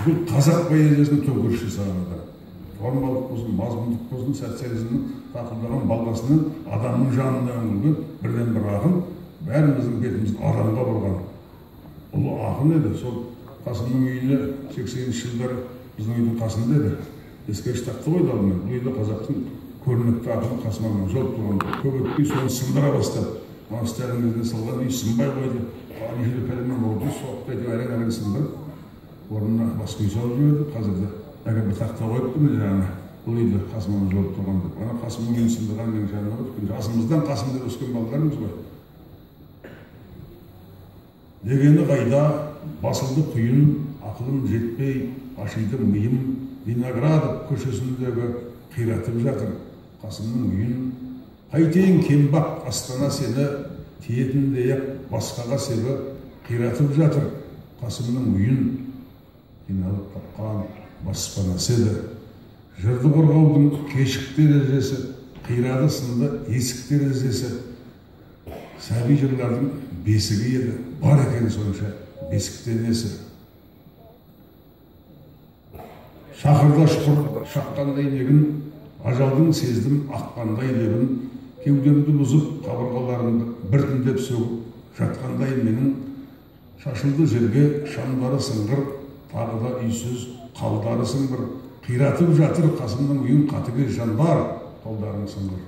бұл қазақ поэзиясының төңкерісші сағынады. Формалық болсын, мазмұндық болсын, социализмнің тақылдаған балғасының адамның жанына үңілген бірден бір ақын, бәріміздің бетімізді адамға бұрған ұлы ақын еді. Сол Қасымның үйіне 80-ші жылдары біздің үйдің қасында еді. Ескеріш тақты қойды алдымен. Бұл үйде қазақтың көрнекті ақыны Қасым Ағаның жол тұрған. Көп өтпей соны сындыра бастады. Монастырьдың өзіне салған үй сынбай қойды. Ежелі пәлемен болды, соқты әйтеу әрең сындырып, орнына басқа үй салып жіберді. Қазірде әгер бір тақта қойыпты ма жаңағы бұл үйде Қасым Ағаның жол тұрған деп. Ана Қасымның үйін сындырған менің жаныма өткен. Жасымыздан Қасымда өскен балаларымыз ғой. Дегені қайда басылды құйын, ақылым жетпей, ашиды миым, Виноградов көшесіндегі қиратып жатыр Қасымның үйін. Қайтейін кембақ астана сені, тиетіндей-ақ басқаға себі қиратып жатыр Қасымның үйін. Қиналып тапқан баспанасы еді. Жырды қорғаудың кешік терезесі, қирады сынды есік терезесі. Сәби жырлардың бесігі еді, бар екен сонша бесіктен несі. Шақырда шұқыр шаққандай негін, ажалдың сездім аққандай лебін, кеудемді бұзып қабырғаларымды біртіндеп сөгіп жатқандай менің. Шашылды жерге шамдары сыңғыр, тағы да үйсіз қалдары сыңғыр. Қиратып жатыр Қасымның үйін қатыгез жандар, қолдарың сыңғыр.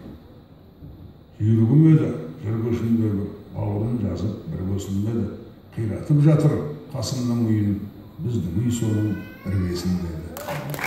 Жүйрігім еді жыр көшіндегі, бауырын жазып бір көсілмеді. Қиратып жатыр Қасымның үйін, біздің үй соның іргесінде еді.